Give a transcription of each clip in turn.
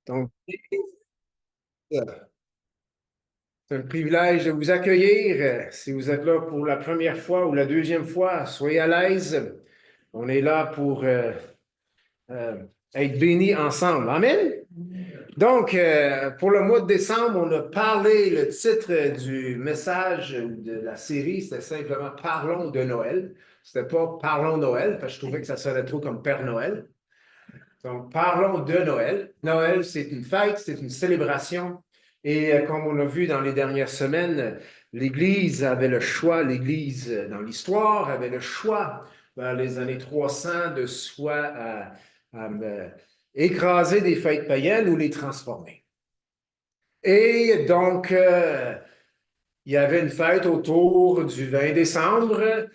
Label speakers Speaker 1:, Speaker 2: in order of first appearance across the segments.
Speaker 1: Donc, c'est un privilège de vous accueillir. Si vous êtes là pour la première fois ou la deuxième fois, soyez à l'aise. On est là pour euh, être bénis ensemble. Amen. Donc, pour le mois de décembre, on a parlé, le titre du message de la série, c'était simplement Parlons de Noël. C'était pas Parlons Noël, parce que je trouvais que ça sonnait trop comme Père Noël. Donc, parlons de Noël. Noël, c'est une fête, c'est une célébration. Et comme on a vu dans les dernières semaines, l'Église avait le choix, l'Église dans l'histoire avait le choix vers les années 300 de soit écraser des fêtes païennes ou les transformer. Et donc, il y avait une fête autour du 20 décembre,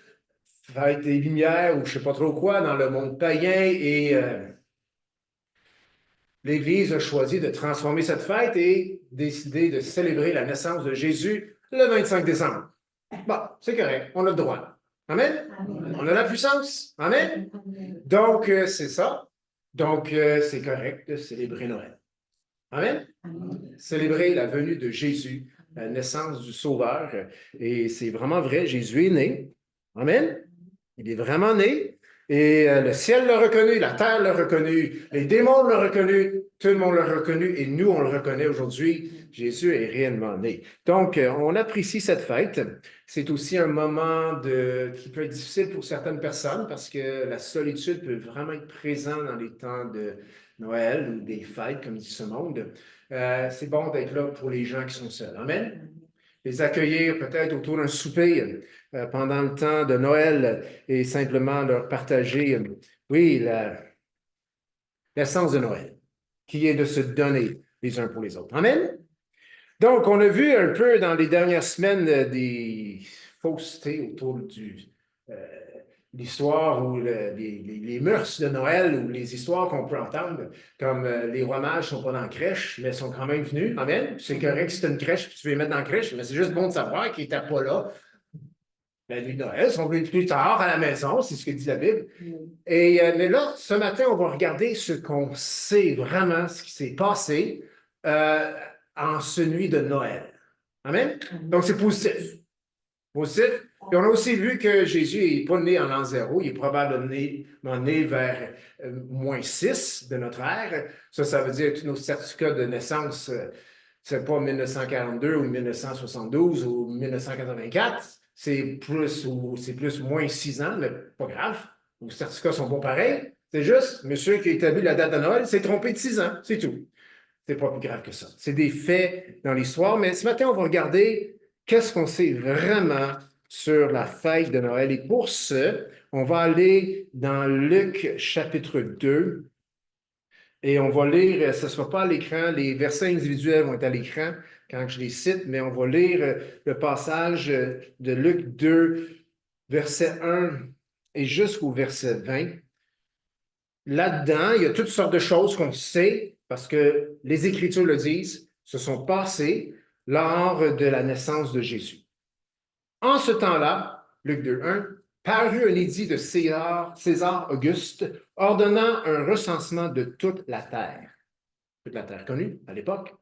Speaker 1: fête des Lumières ou je ne sais pas trop quoi dans le monde païen et l'Église a choisi de transformer cette fête et décider de célébrer la naissance de Jésus le 25 décembre. Bon, c'est correct, on a le droit. Amen? Amen. On a la puissance. Amen? Donc, c'est ça. Donc, c'est correct de célébrer Noël. Amen? Amen. Célébrer la venue de Jésus, la naissance du Sauveur. Et c'est vraiment vrai, Jésus est né. Amen? Il est vraiment né. Et le ciel l'a reconnu, la terre l'a reconnu, les démons l'ont reconnu, tout le monde l'a reconnu et nous, on le reconnaît aujourd'hui. Jésus est réellement né. Donc, on apprécie cette fête. C'est aussi un moment qui peut être difficile pour certaines personnes parce que la solitude peut vraiment être présente dans les temps de Noël ou des fêtes, comme dit ce monde. C'est bon d'être là pour les gens qui sont seuls. Amen. Les accueillir peut-être autour d'un souper pendant le temps de Noël et simplement leur partager, oui, l'essence de Noël, qui est de se donner les uns pour les autres. Amen. Donc, on a vu un peu dans les dernières semaines des faussetés autour euh, l'histoire ou les mœurs de Noël ou les histoires qu'on peut entendre, comme les rois mages ne sont pas dans la crèche, mais sont quand même venus. Amen. C'est correct si tu as une crèche et tu veux les mettre dans la crèche, mais c'est juste bon de savoir qu'ils n'étaient pas là la nuit de Noël, ils sont venus plus tard à la maison, c'est ce que dit la Bible. Et, mais là, ce matin, on va regarder ce qu'on sait vraiment, ce qui s'est passé en ce nuit de Noël. Amen? Donc, c'est positif. Positif. Et on a aussi vu que Jésus n'est pas né en l'an 0, il est probablement né vers -6 de notre ère. Ça veut dire que tous nos certificats de naissance, c'est pas 1942 ou 1972 ou 1984. C'est plus ou -6 ans, mais pas grave. Nos certificats sont pas pareils. C'est juste, monsieur qui a établi la date de Noël s'est trompé de 6 ans. C'est tout. C'est pas plus grave que ça. C'est des faits dans l'histoire. Mais ce matin, on va regarder qu'est-ce qu'on sait vraiment sur la fête de Noël. Et pour ce, on va aller dans Luc chapitre 2 et on va lire, ce ne sera pas à l'écran, les versets individuels vont être à l'écran quand je les cite, mais on va lire le passage de Luc 2, verset 1 et jusqu'au verset 20. Là-dedans, il y a toutes sortes de choses qu'on sait parce que les Écritures le disent, se sont passées lors de la naissance de Jésus. En ce temps-là, Luc 2.1, parut un édit de César Auguste ordonnant un recensement de toute la terre connue à l'époque.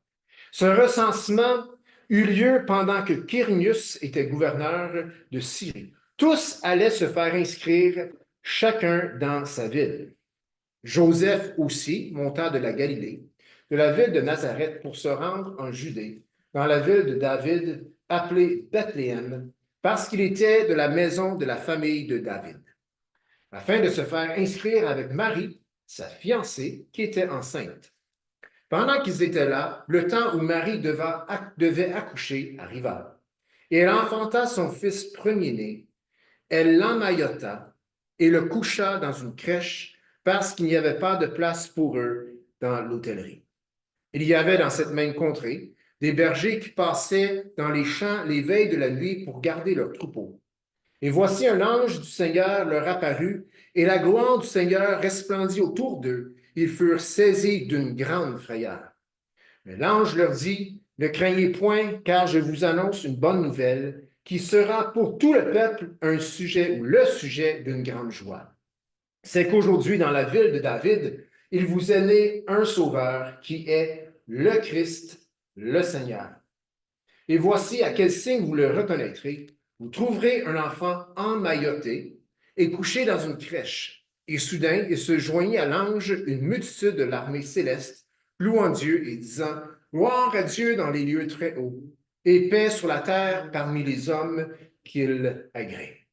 Speaker 1: Ce recensement eut lieu pendant que Quirinius était gouverneur de Syrie. Tous allaient se faire inscrire, chacun dans sa ville. Joseph aussi monta de la Galilée, de la ville de Nazareth, pour se rendre en Judée, dans la ville de David, appelée Bethléem, parce qu'il était de la maison de la famille de David, afin de se faire inscrire avec Marie, sa fiancée, qui était enceinte. Pendant qu'ils étaient là, le temps où Marie devait accoucher arriva, et elle enfanta son fils premier-né. Elle l'emmaillota et le coucha dans une crèche parce qu'il n'y avait pas de place pour eux dans l'hôtellerie. Il y avait dans cette même contrée des bergers qui passaient dans les champs les veilles de la nuit pour garder leurs troupeaux. Et voici un ange du Seigneur leur apparut, et la gloire du Seigneur resplendit autour d'eux. Ils furent saisis d'une grande frayeur. Mais l'ange leur dit, ne craignez point, car je vous annonce une bonne nouvelle qui sera pour tout le peuple un sujet ou le sujet d'une grande joie. C'est qu'aujourd'hui, dans la ville de David, il vous est né un Sauveur qui est le Christ, le Seigneur. Et voici à quel signe vous le reconnaîtrez. Vous trouverez un enfant emmailloté et couché dans une crèche. Et soudain, il se joignit à l'ange une multitude de l'armée céleste, louant Dieu et disant, gloire à Dieu dans les lieux très hauts, et paix sur la terre parmi les hommes qu'il agrée.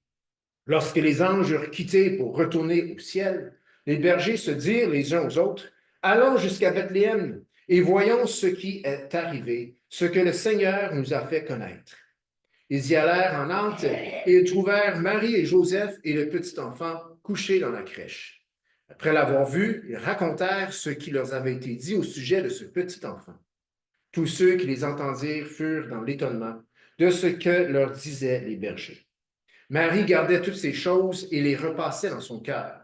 Speaker 1: Lorsque les anges eurent quitté pour retourner au ciel, les bergers se dirent les uns aux autres, allons jusqu'à Bethléem et voyons ce qui est arrivé, ce que le Seigneur nous a fait connaître. Ils y allèrent en hâte et ils trouvèrent Marie et Joseph et le petit enfant couchés dans la crèche. Après l'avoir vu, ils racontèrent ce qui leur avait été dit au sujet de ce petit enfant. Tous ceux qui les entendirent furent dans l'étonnement de ce que leur disaient les bergers. Marie gardait toutes ces choses et les repassait dans son cœur.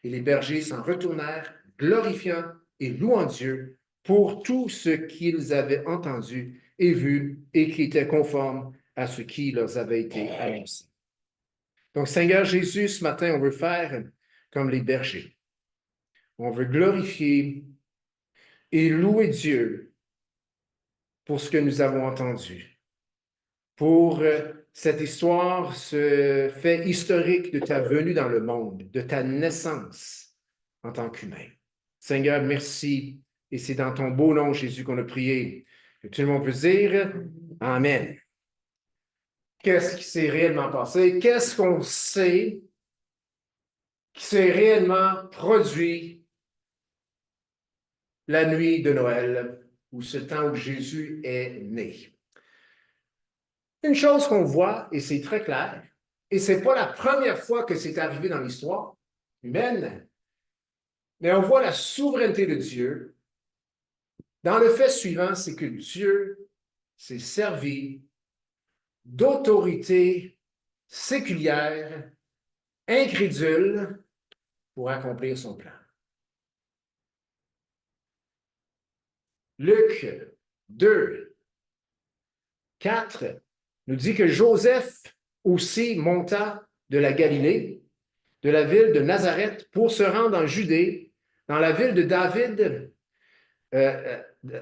Speaker 1: Et les bergers s'en retournèrent, glorifiant et louant Dieu pour tout ce qu'ils avaient entendu et vu et qui était conforme à ce qui leur avait été annoncé. Donc, Seigneur Jésus, ce matin, on veut faire comme les bergers. On veut glorifier et louer Dieu pour ce que nous avons entendu, pour cette histoire, ce fait historique de ta venue dans le monde, de ta naissance en tant qu'humain. Seigneur, merci. Et c'est dans ton beau nom, Jésus, qu'on a prié. Que tout le monde peut dire Amen. Qu'est-ce qui s'est réellement passé? Qu'est-ce qu'on sait qui s'est réellement produit la nuit de Noël, ou ce temps où Jésus est né? Une chose qu'on voit, et c'est très clair, et ce n'est pas la première fois que c'est arrivé dans l'histoire humaine, mais on voit la souveraineté de Dieu dans le fait suivant, c'est que Dieu s'est servi d'autorité séculière, incrédule, pour accomplir son plan. Luc 2, 4 nous dit que Joseph aussi monta de la Galilée, de la ville de Nazareth, pour se rendre en Judée, dans la ville de David,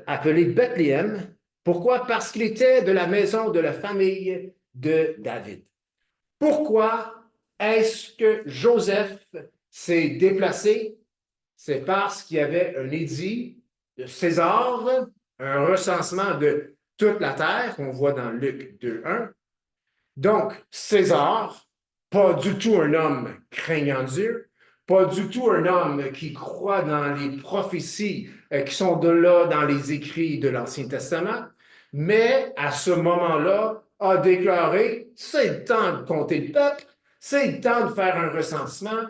Speaker 1: appelée Bethléem. Pourquoi? Parce qu'il était de la maison de la famille de David. Pourquoi est-ce que Joseph s'est déplacé? C'est parce qu'il y avait un édit de César, un recensement de toute la terre qu'on voit dans Luc 2.1. Donc, César, pas du tout un homme craignant Dieu, pas du tout un homme qui croit dans les prophéties qui sont de là dans les écrits de l'Ancien Testament, mais à ce moment-là, a déclaré, c'est le temps de compter le peuple, c'est le temps de faire un recensement,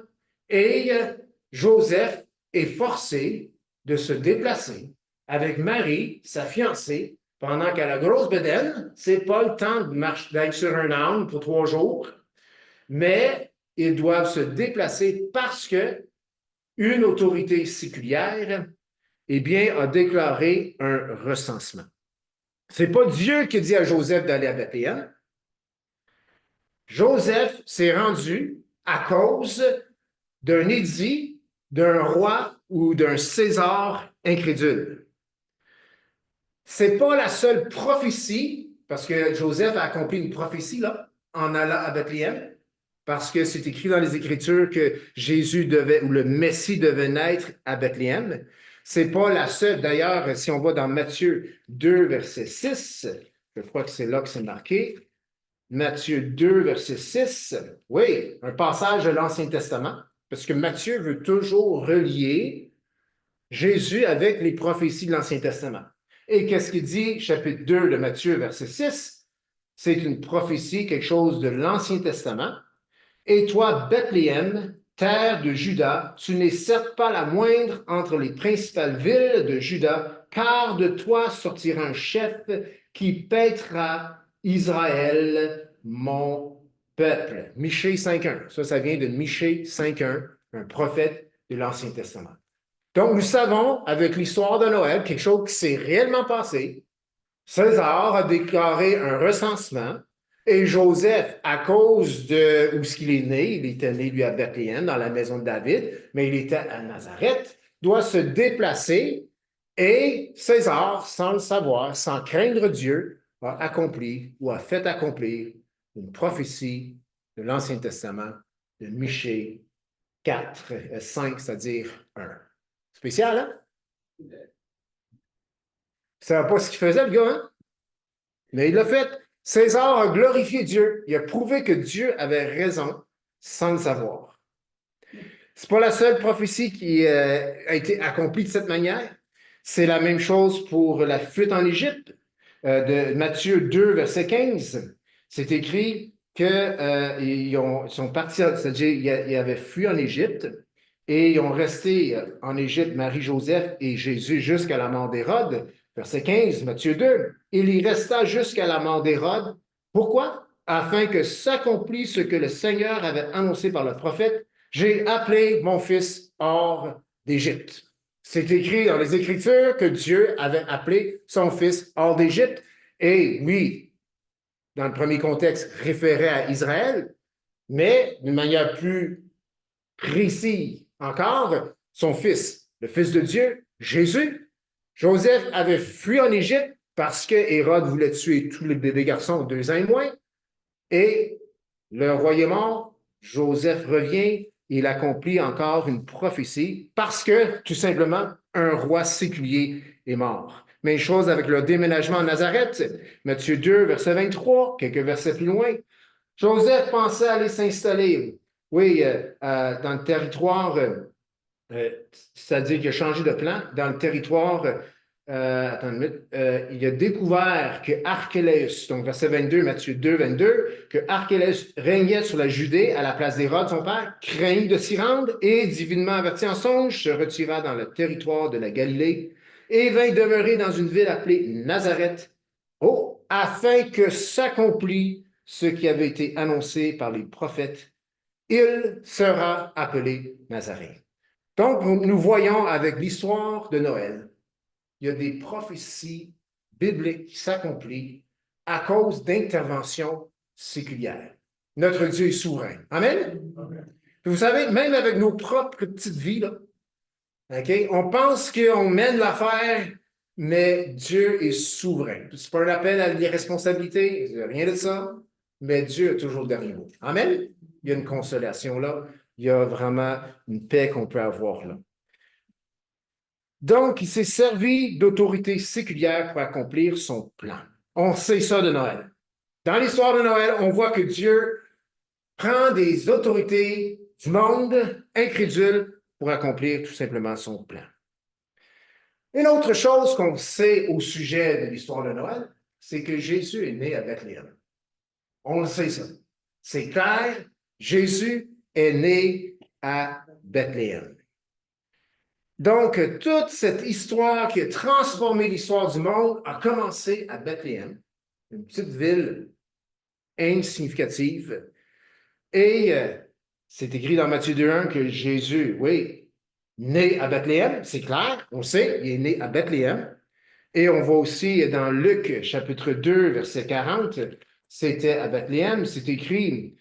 Speaker 1: et Joseph est forcé de se déplacer avec Marie, sa fiancée, pendant qu'à la grosse bedaine, c'est pas le temps d'être sur un âne pour 3 jours, mais ils doivent se déplacer parce que une autorité séculière, eh bien, a déclaré un recensement. C'est pas Dieu qui dit à Joseph d'aller à Bethléem. Joseph s'est rendu à cause d'un édit d'un roi ou d'un César incrédule. C'est pas la seule prophétie, parce que Joseph a accompli une prophétie là, en allant à Bethléem, parce que c'est écrit dans les Écritures que Jésus devait, ou le Messie devait naître à Bethléem. C'est pas la seule. D'ailleurs, si on va dans Matthieu 2, verset 6, je crois que c'est là que c'est marqué. Matthieu 2, verset 6, oui, un passage de l'Ancien Testament, parce que Matthieu veut toujours relier Jésus avec les prophéties de l'Ancien Testament. Et qu'est-ce qu'il dit, chapitre 2 de Matthieu, verset 6? C'est une prophétie, quelque chose de l'Ancien Testament. Et toi, Bethléem, terre de Juda, tu n'es certes pas la moindre entre les principales villes de Juda, car de toi sortira un chef qui paîtra Israël, mon peuple. Michée 5.1. Ça vient de Michée 5.1, un prophète de l'Ancien Testament. Donc, nous savons, avec l'histoire de Noël, quelque chose qui s'est réellement passé. César a déclaré un recensement et Joseph, à cause de où est-ce qu'il est né, il était né, lui, à Bethléem, dans la maison de David, mais il était à Nazareth. doit se déplacer et César, sans le savoir, sans craindre Dieu, a accompli ou a fait accomplir une prophétie de l'Ancien Testament de Michée 4, 5, c'est-à-dire 1. Spécial, hein? Il ne savait pas ce qu'il faisait, le gars, hein? Mais il l'a fait. César a glorifié Dieu. Il a prouvé que Dieu avait raison sans le savoir. Ce n'est pas la seule prophétie qui a été accomplie de cette manière. C'est la même chose pour la fuite en Égypte de Matthieu 2, verset 15. C'est écrit qu'ils sont partis, c'est-à-dire ils avaient fui en Égypte et ils ont resté en Égypte, Marie-Joseph et Jésus, jusqu'à la mort d'Hérode. Verset 15, Matthieu 2. Il y resta jusqu'à la mort d'Hérode. Pourquoi? Afin que s'accomplisse ce que le Seigneur avait annoncé par le prophète. J'ai appelé mon fils hors d'Égypte. C'est écrit dans les Écritures que Dieu avait appelé son fils hors d'Égypte. Et oui, dans le premier contexte, référait à Israël, mais d'une manière plus précise encore, son fils, le fils de Dieu, Jésus. Joseph avait fui en Égypte parce que Hérode voulait tuer tous les bébés garçons de 2 ans et moins. Et le roi est mort, Joseph revient, il accomplit encore une prophétie parce que, tout simplement, un roi séculier est mort. Même chose avec le déménagement à Nazareth, Matthieu 2, verset 23, quelques versets plus loin. Joseph pensait aller s'installer, oui, dans le territoire, c'est-à-dire qu'il a changé de plan, dans le territoire attends une minute. Il a découvert que Archélaus, donc verset 22, Matthieu 2, 22, que Archélaus régnait sur la Judée à la place d'Hérode, son père, craignit de s'y rendre et, divinement averti en songe, se retira dans le territoire de la Galilée et vint demeurer dans une ville appelée Nazareth, afin que s'accomplît ce qui avait été annoncé par les prophètes. Il sera appelé Nazareth. Donc, nous voyons avec l'histoire de Noël, il y a des prophéties bibliques qui s'accomplissent à cause d'interventions séculières. Notre Dieu est souverain. Amen? Amen. Vous savez, même avec nos propres petites vies, là, okay, on pense qu'on mène l'affaire, mais Dieu est souverain. Ce n'est pas un appel à l'irresponsabilité, rien de ça, mais Dieu a toujours le dernier mot. Amen? Il y a une consolation là, il y a vraiment une paix qu'on peut avoir là. Donc, il s'est servi d'autorité séculière pour accomplir son plan. On sait ça de Noël. Dans l'histoire de Noël, on voit que Dieu prend des autorités du monde incrédule pour accomplir tout simplement son plan. Une autre chose qu'on sait au sujet de l'histoire de Noël, c'est que Jésus est né à Bethléem. On le sait ça. C'est clair, Jésus est né à Bethléem. Donc, toute cette histoire qui a transformé l'histoire du monde a commencé à Bethléem, une petite ville insignificative. Et c'est écrit dans Matthieu 2,1 que Jésus, oui, né à Bethléem, c'est clair, on sait, il est né à Bethléem. Et on voit aussi dans Luc, chapitre 2, verset 40, c'était à Bethléem, c'est écrit,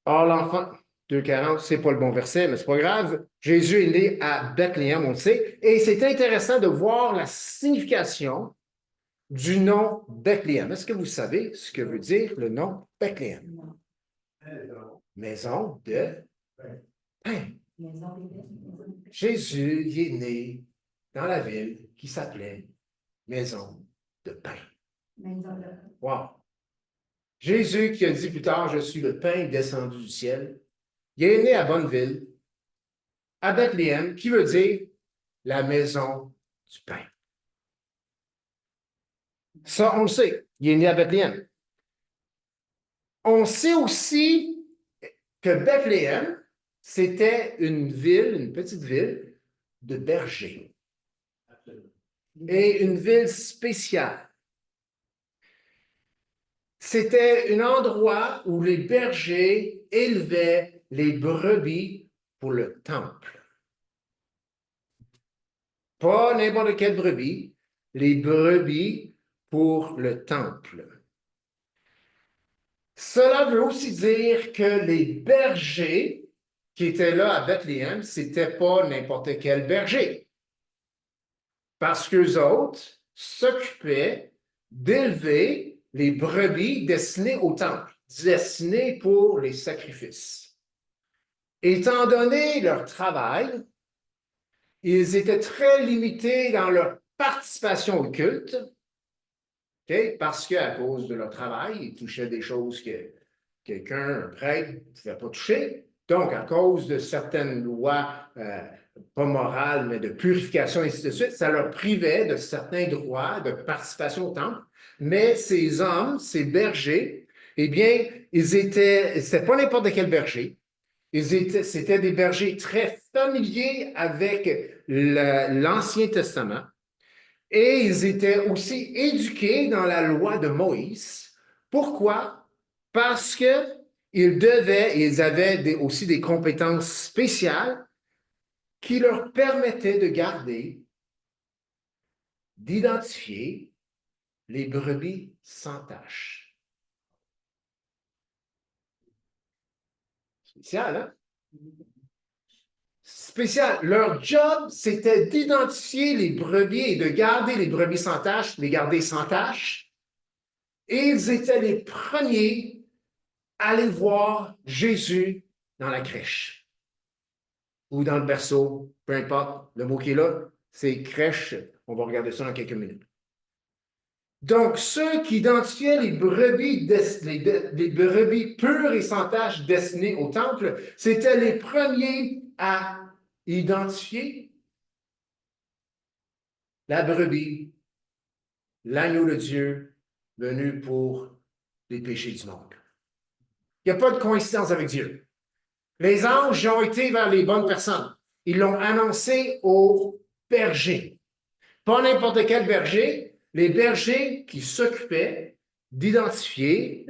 Speaker 1: or l'enfant, 2,40, c'est pas le bon verset, mais c'est pas grave. Jésus est né à Bethléem, on le sait. Et c'est intéressant de voir la signification du nom Bethléem. Est-ce que vous savez ce que veut dire le nom Bethléem? Maison de pain. Jésus il est né dans la ville qui s'appelait Maison de pain. Wow. Jésus qui a dit plus tard, je suis le pain descendu du ciel. Il est né à Bonneville, à Bethléem, qui veut dire la maison du pain. Ça, on le sait. Il est né à Bethléem. On sait aussi que Bethléem, c'était une ville, une petite ville de bergers. Et une ville spéciale. C'était un endroit où les bergers élevaient les brebis pour le temple. Pas n'importe quelle brebis, les brebis pour le temple. Cela veut aussi dire que les bergers qui étaient là à Bethléem, ce n'étaient pas n'importe quel berger. parce qu'eux autres s'occupaient d'élever les brebis destinées au temple, destinées pour les sacrifices. Étant donné leur travail, ils étaient très limités dans leur participation au culte, okay? Parce qu'à cause de leur travail, ils touchaient des choses que quelqu'un, un prêtre, ne pouvait pas toucher. Donc, à cause de certaines lois, pas morales, mais de purification, et ainsi de suite, ça leur privait de certains droits de participation au temple. Mais ces hommes, ces bergers, eh bien, c'était pas n'importe quel berger. C'était des bergers très familiers avec l'Ancien Testament et ils étaient aussi éduqués dans la loi de Moïse. Pourquoi? Parce qu'ils avaient aussi des compétences spéciales qui leur permettaient de garder, d'identifier les brebis sans tache. Spécial, hein? Spécial. Leur job, c'était d'identifier les brebis et de garder les brebis sans tache, les garder sans tache. Et ils étaient les premiers à aller voir Jésus dans la crèche ou dans le berceau, peu importe. Le mot qui est là, c'est crèche. On va regarder ça dans quelques minutes. Donc, ceux qui identifiaient les brebis pures et sans tache destinées au temple, c'étaient les premiers à identifier la brebis, l'agneau de Dieu venu pour les péchés du monde. Il n'y a pas de coïncidence avec Dieu. Les anges ont été vers les bonnes personnes. Ils l'ont annoncé aux bergers. Pas n'importe quel berger, les bergers qui s'occupaient d'identifier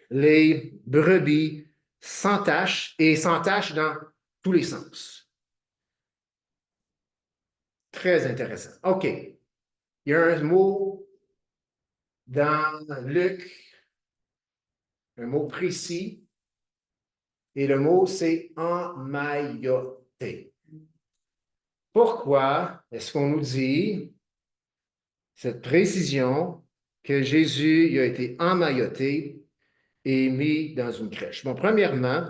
Speaker 1: les brebis sans tache et sans tache dans tous les sens. Très intéressant. OK. Il y a un mot dans Luc, un mot précis, et le mot c'est emmailloté. Pourquoi est-ce qu'on nous dit cette précision que Jésus a été emmailloté et mis dans une crèche? Bon, premièrement,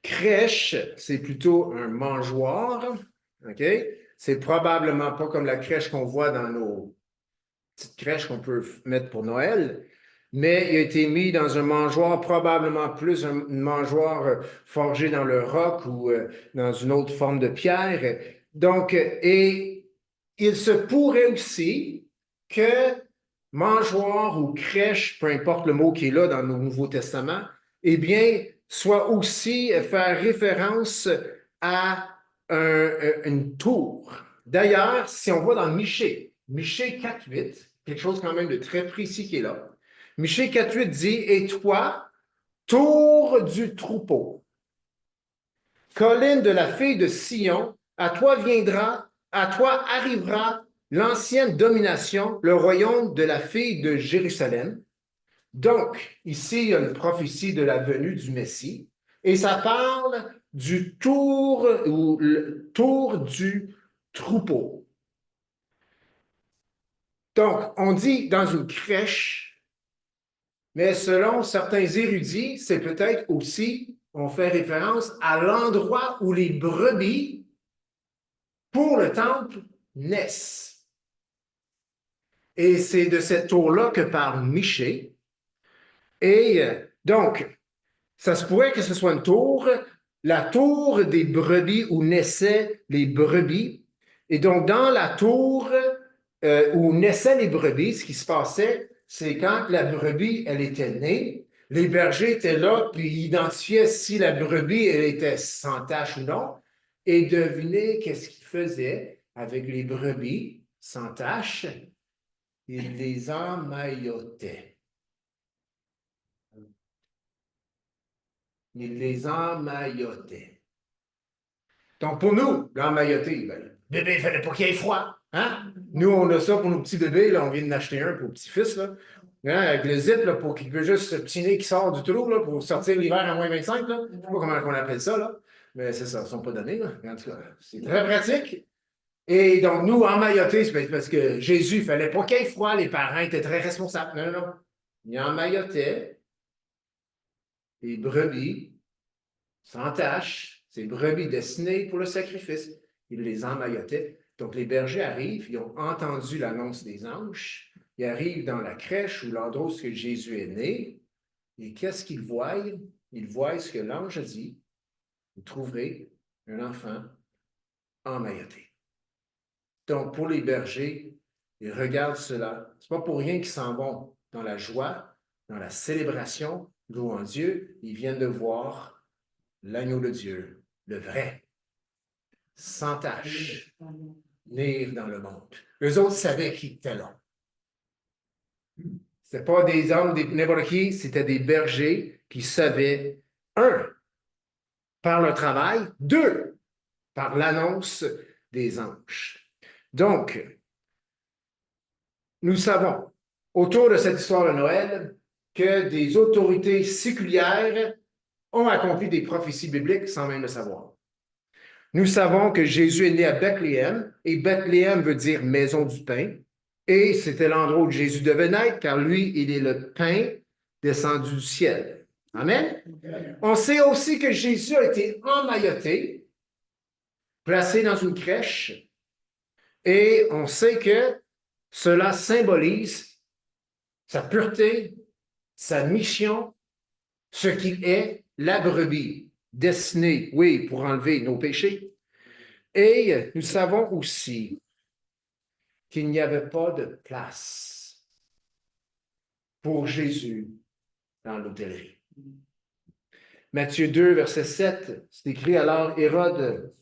Speaker 1: crèche, c'est plutôt un mangeoire, OK? C'est probablement pas comme la crèche qu'on voit dans nos petites crèches qu'on peut mettre pour Noël, mais il a été mis dans un mangeoire, probablement plus un mangeoire forgé dans le roc ou dans une autre forme de pierre. Donc, et il se pourrait aussi que mangeoir ou crèche, peu importe le mot qui est là dans le Nouveau Testament, eh bien, soit aussi faire référence à une tour. D'ailleurs, si on va dans Michée 4.8, quelque chose quand même de très précis qui est là, Michée 4.8 dit « Et toi, tour du troupeau, colline de la fille de Sion, à toi arrivera l'ancienne domination, le royaume de la fille de Jérusalem. » Donc, ici, il y a une prophétie de la venue du Messie, et ça parle du tour ou le tour du troupeau. Donc, on dit dans une crèche, mais selon certains érudits, c'est peut-être aussi, on fait référence à l'endroit où les brebis pour le temple naissent. Et c'est de cette tour-là que parle Michée. Et donc, ça se pourrait que ce soit une tour, la tour des brebis où naissaient les brebis. Et donc, dans la tour où naissaient les brebis, ce qui se passait, c'est quand la brebis, elle était née, les bergers étaient là, puis ils identifiaient si la brebis, elle était sans tache ou non, et devinez qu'est-ce qu'ils faisaient avec les brebis sans tache? Ils les emmaillotaient. Ils les emmaillotaient. Donc, pour nous, l'emmailloter, ben, bébé, il ne fallait pas qu'il y ait froid. Hein? Nous, on a ça pour nos petits bébés. Là, on vient de l'acheter un pour le petit-fils. Là. Hein, avec le zip, là, pour qu'il peut juste ce petit nez qui sort du trou là, pour sortir l'hiver à moins 25. Là. Je ne sais pas comment on appelle ça. Là. Mais c'est ça, ils ne sont pas donnés. Là. En tout cas, c'est très pratique. Et donc, nous, emmaillotés, c'est parce que Jésus, il ne fallait pas qu'il ait froid, les parents étaient très responsables. Non, non, non. Ils emmaillotaient les brebis sans tache, ces brebis destinées pour le sacrifice. Ils les emmaillotaient. Donc, les bergers arrivent, ils ont entendu l'annonce des anges, ils arrivent dans la crèche ou l'endroit où Jésus est né, et qu'est-ce qu'ils voient? Ils voient ce que l'ange a dit. Vous trouverez un enfant emmailloté. Donc, pour les bergers, ils regardent cela. Ce n'est pas pour rien qu'ils s'en vont dans la joie, dans la célébration, louant Dieu. Ils viennent de voir l'agneau de Dieu, le vrai, sans tache, venir dans le monde. Eux autres savaient qui était là. Ce n'était pas des hommes, n'importe qui, c'était des bergers qui savaient, un, par le travail, deux, par l'annonce des anges. Donc, nous savons, autour de cette histoire de Noël, que des autorités séculières ont accompli des prophéties bibliques sans même le savoir. Nous savons que Jésus est né à Bethléem, et Bethléem veut dire maison du pain, et c'était l'endroit où Jésus devait naître, car lui, il est le pain descendu du ciel. Amen. On sait aussi que Jésus a été emmailloté, placé dans une crèche, et on sait que cela symbolise sa pureté, sa mission, ce qu'il est, la brebis, destinée, oui, pour enlever nos péchés. Et nous savons aussi qu'il n'y avait pas de place pour Jésus dans l'hôtellerie. Matthieu 2, verset 7, c'est écrit alors Hérode.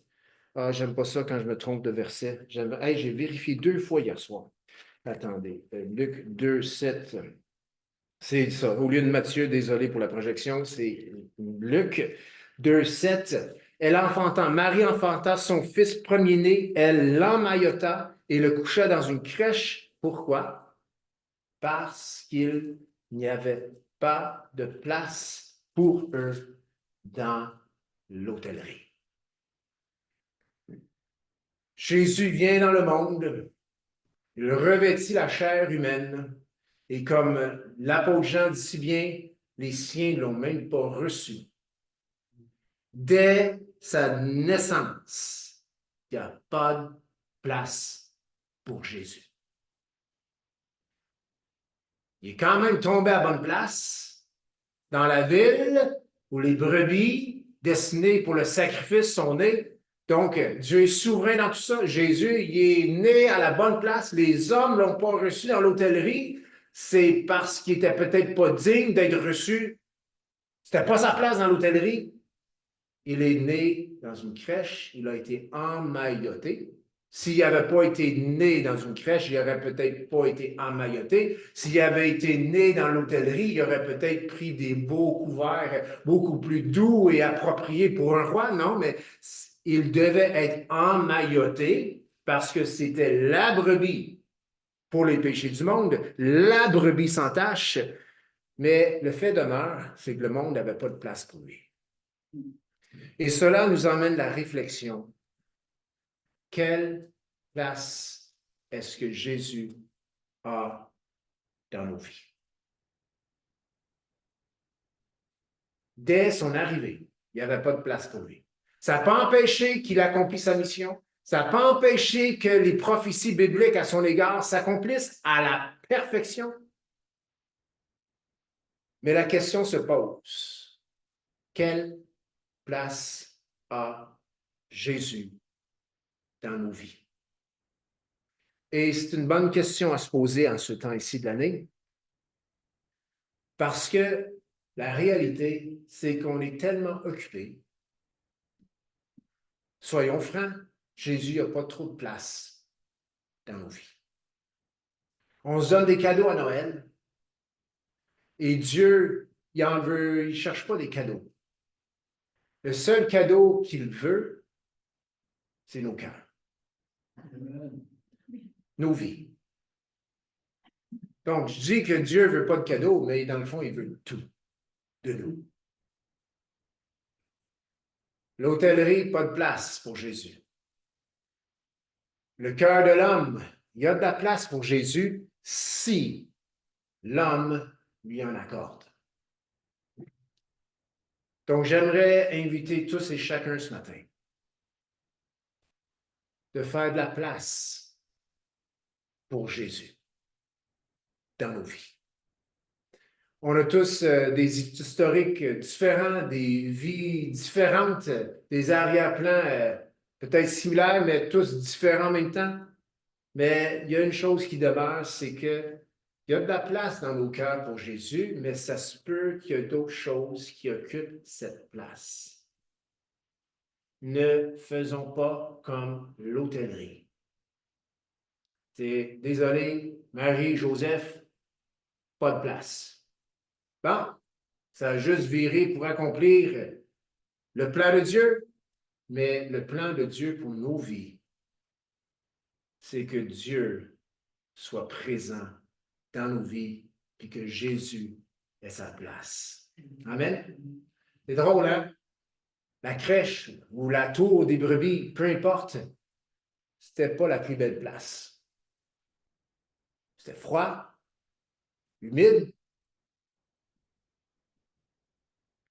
Speaker 1: Ah, j'aime pas ça quand je me trompe de verset. Hey, j'ai vérifié 2 fois hier soir. Attendez, Luc 2, 7. C'est ça. Au lieu de Matthieu, désolé pour la projection, c'est Luc 2, 7. Elle enfanta, Marie enfanta son fils premier-né, elle l'emmaillota et le coucha dans une crèche. Pourquoi? Parce qu'il n'y avait pas de place pour eux dans l'hôtellerie. Jésus vient dans le monde, il revêtit la chair humaine, et comme l'apôtre Jean dit si bien, les siens ne l'ont même pas reçu. Dès sa naissance, il n'y a pas de place pour Jésus. Il est quand même tombé à bonne place, dans la ville où les brebis destinées pour le sacrifice sont nées. Donc, Dieu est souverain dans tout ça. Jésus, il est né à la bonne place. Les hommes ne l'ont pas reçu dans l'hôtellerie. C'est parce qu'il n'était peut-être pas digne d'être reçu. C'était pas sa place dans l'hôtellerie. Il est né dans une crèche. Il a été emmailloté. S'il n'avait pas été né dans une crèche, il n'aurait peut-être pas été emmailloté. S'il avait été né dans l'hôtellerie, il aurait peut-être pris des beaux couverts beaucoup plus doux et appropriés pour un roi. Non, mais il devait être emmailloté parce que c'était la brebis pour les péchés du monde, la brebis sans tache. Mais le fait demeure, c'est que le monde n'avait pas de place pour lui. Et cela nous emmène à la réflexion. Quelle place est-ce que Jésus a dans nos vies? Dès son arrivée, il n'y avait pas de place pour lui. Ça n'a pas empêché qu'il accomplisse sa mission. Ça n'a pas empêché que les prophéties bibliques à son égard s'accomplissent à la perfection. Mais la question se pose. Quelle place a Jésus dans nos vies? Et c'est une bonne question à se poser en ce temps ici de l'année, parce que la réalité, c'est qu'on est tellement occupé. Soyons francs, Jésus n'a pas trop de place dans nos vies. On se donne des cadeaux à Noël et Dieu, il ne cherche pas des cadeaux. Le seul cadeau qu'il veut, c'est nos cœurs, nos vies. Donc, je dis que Dieu ne veut pas de cadeaux, mais dans le fond, il veut tout de nous. L'hôtellerie, pas de place pour Jésus. le cœur de l'homme, il y a de la place pour Jésus si l'homme lui en accorde. Donc, j'aimerais inviter tous et chacun ce matin de faire de la place pour Jésus dans nos vies. On a tous des historiques différents, des vies différentes, des arrière-plans peut-être similaires, mais tous différents en même temps. Mais il y a une chose qui demeure, c'est qu'il y a de la place dans nos cœurs pour Jésus, mais ça se peut qu'il y ait d'autres choses qui occupent cette place. Ne faisons pas comme l'hôtellerie. Désolé, Marie, Joseph, pas de place. Bon, ça a juste viré pour accomplir le plan de Dieu, mais le plan de Dieu pour nos vies, c'est que Dieu soit présent dans nos vies et que Jésus ait sa place. Amen? C'est drôle, hein? La crèche ou la tour des brebis, peu importe, c'était pas la plus belle place. C'était froid, humide,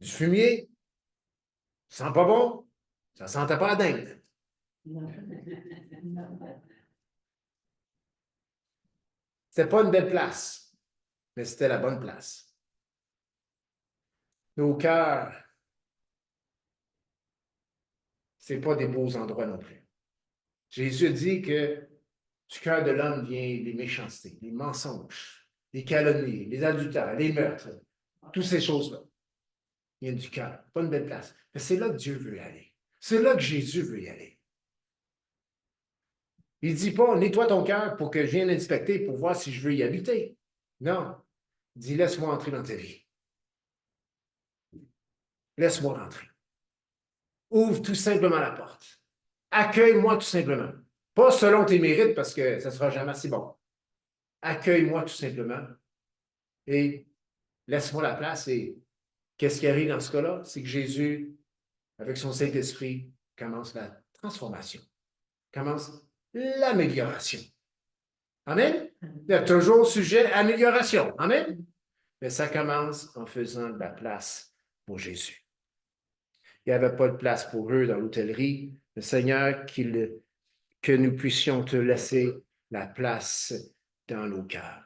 Speaker 1: du fumier, ça sent pas bon, ça sentait pas la dinde. C'était pas une belle place, mais c'était la bonne place. Nos cœurs, c'est pas des beaux endroits non plus. Jésus dit que du cœur de l'homme vient les méchancetés, les mensonges, les calomnies, les adultères, les meurtres, toutes ces choses-là viennent du cœur. Pas une belle place. Mais c'est là que Dieu veut y aller. C'est là que Jésus veut y aller. Il ne dit pas, nettoie ton cœur pour que je vienne inspecter pour voir si je veux y habiter. Non. Il dit, laisse-moi entrer dans ta vie. Laisse-moi rentrer. Ouvre tout simplement la porte. Accueille-moi tout simplement. Pas selon tes mérites, parce que ça ne sera jamais si bon. Accueille-moi tout simplement et laisse-moi la place. Et qu'est-ce qui arrive dans ce cas-là? C'est que Jésus, avec son Saint-Esprit, commence la transformation, commence l'amélioration. Amen? Il y a toujours sujet à amélioration. Amen? Mais ça commence en faisant de la place pour Jésus. Il n'y avait pas de place pour eux dans l'hôtellerie. Le Seigneur, que nous puissions te laisser la place dans nos cœurs.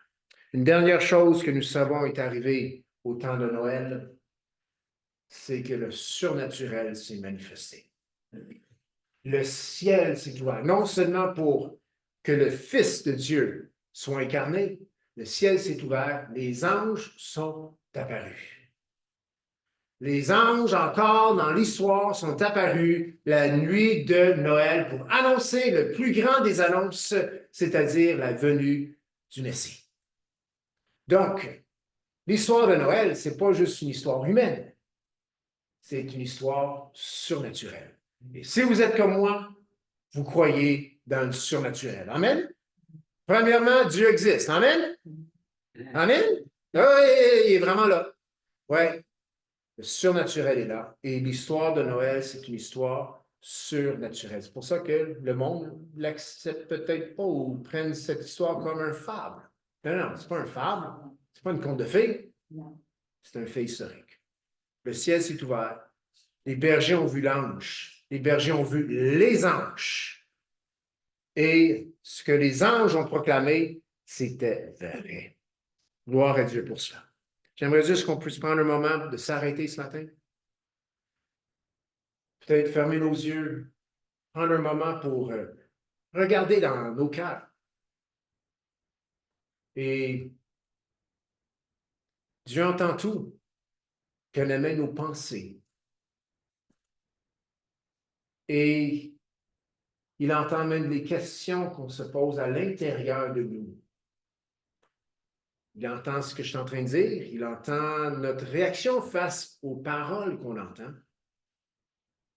Speaker 1: Une dernière chose que nous savons est arrivée au temps de Noël, c'est que le surnaturel s'est manifesté. Le ciel s'est ouvert, non seulement pour que le Fils de Dieu soit incarné, le ciel s'est ouvert, les anges sont apparus. Les anges, encore dans l'histoire, sont apparus la nuit de Noël pour annoncer le plus grand des annonces, c'est-à-dire la venue du Messie. Donc, l'histoire de Noël, ce n'est pas juste une histoire humaine, c'est une histoire surnaturelle. Et si vous êtes comme moi, vous croyez dans le surnaturel. Amen? Premièrement, Dieu existe. Amen? Amen? Oui, il est vraiment là. Oui. Le surnaturel est là. Et l'histoire de Noël, c'est une histoire surnaturelle. C'est pour ça que le monde ne l'accepte peut-être pas ou prenne cette histoire comme un fable. Non, non, ce n'est pas un fable. Ce n'est pas une conte de fées. C'est un fait historique. Le ciel s'est ouvert. Les bergers ont vu l'ange. Les bergers ont vu les anges. Et ce que les anges ont proclamé, c'était vrai. Gloire à Dieu pour cela. J'aimerais juste qu'on puisse prendre un moment de s'arrêter ce matin. Peut-être fermer nos yeux, prendre un moment pour regarder dans nos cœurs. Et Dieu entend tout, connaît nos pensées. Et il entend même les questions qu'on se pose à l'intérieur de nous. Il entend ce que je suis en train de dire, il entend notre réaction face aux paroles qu'on entend.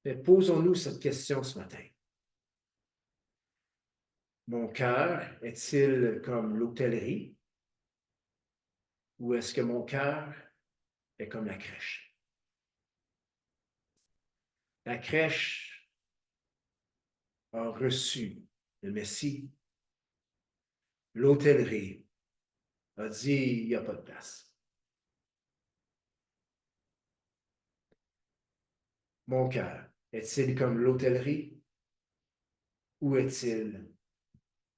Speaker 1: Mais posons-nous cette question ce matin. Mon cœur est-il comme l'hôtellerie ou est-ce que mon cœur est comme la crèche? La crèche a reçu le Messie, l'hôtellerie a dit, il n'y a pas de place. Mon cœur, est-il comme l'hôtellerie ou est-il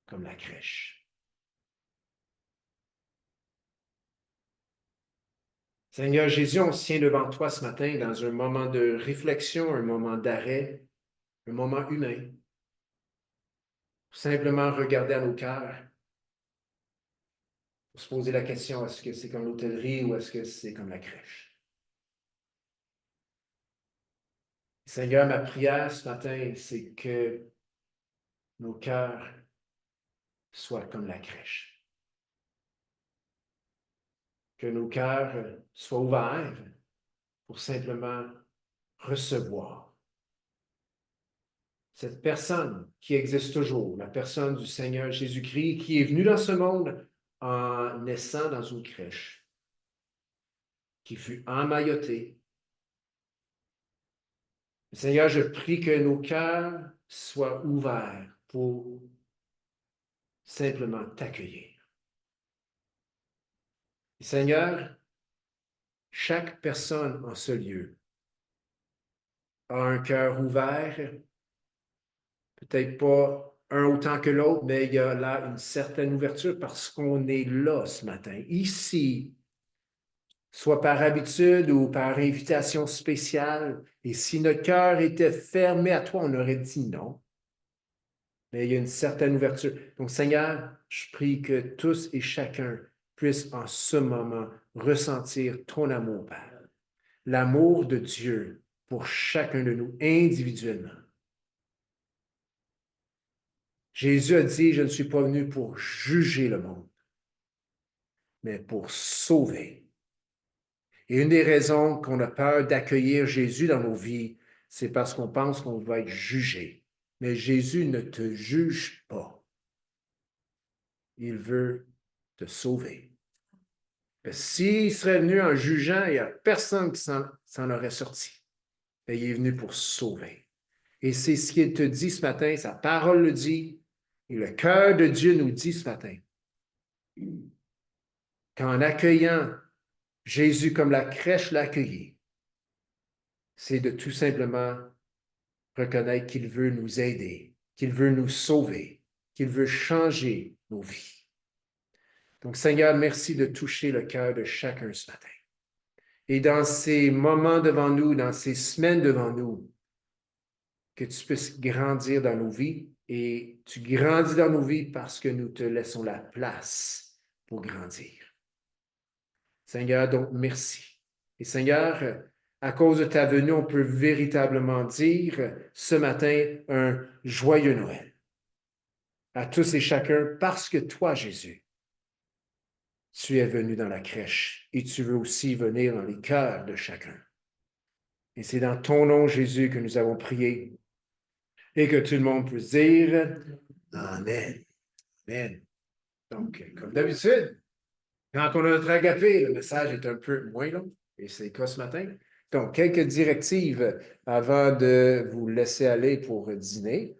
Speaker 1: comme la crèche? Seigneur Jésus, on se tient devant toi ce matin dans un moment de réflexion, un moment d'arrêt, un moment humain. Simplement regarder à nos cœurs, pour se poser la question, est-ce que c'est comme l'hôtellerie ou est-ce que c'est comme la crèche? Seigneur, ma prière ce matin, c'est que nos cœurs soient comme la crèche. Que nos cœurs soient ouverts pour simplement recevoir cette personne qui existe toujours, la personne du Seigneur Jésus-Christ qui est venu dans ce monde en naissant dans une crèche, qui fut emmailloté. Seigneur, je prie que nos cœurs soient ouverts pour simplement t'accueillir. Seigneur, chaque personne en ce lieu a un cœur ouvert, peut-être pas un autant que l'autre, mais il y a là une certaine ouverture parce qu'on est là ce matin, ici, soit par habitude ou par invitation spéciale. Et si notre cœur était fermé à toi, on aurait dit non. Mais il y a une certaine ouverture. Donc, Seigneur, je prie que tous et chacun puissent en ce moment ressentir ton amour, Père. L'amour de Dieu pour chacun de nous individuellement. Jésus a dit, je ne suis pas venu pour juger le monde, mais pour sauver. Et une des raisons qu'on a peur d'accueillir Jésus dans nos vies, c'est parce qu'on pense qu'on va être jugé. Mais Jésus ne te juge pas. Il veut te sauver. S'il serait venu en jugeant, il n'y a personne qui s'en aurait sorti. Mais il est venu pour sauver. Et c'est ce qu'il te dit ce matin, sa parole le dit, et le cœur de Dieu nous dit ce matin, qu'en accueillant Jésus comme la crèche l'a accueilli, c'est de tout simplement reconnaître qu'il veut nous aider, qu'il veut nous sauver, qu'il veut changer nos vies. Donc, Seigneur, merci de toucher le cœur de chacun ce matin. Et dans ces moments devant nous, dans ces semaines devant nous, que tu puisses grandir dans nos vies. Et tu grandis dans nos vies parce que nous te laissons la place pour grandir. Seigneur, donc merci. Et Seigneur, à cause de ta venue, on peut véritablement dire ce matin un joyeux Noël à tous et chacun parce que toi, Jésus, tu es venu dans la crèche et tu veux aussi venir dans les cœurs de chacun. Et c'est dans ton nom, Jésus, que nous avons prié et que tout le monde peut dire Amen. Amen. Donc, comme d'habitude, quand on a notre agapé, le message est un peu moins long, et c'est le cas ce matin. Donc, quelques directives avant de vous laisser aller pour dîner.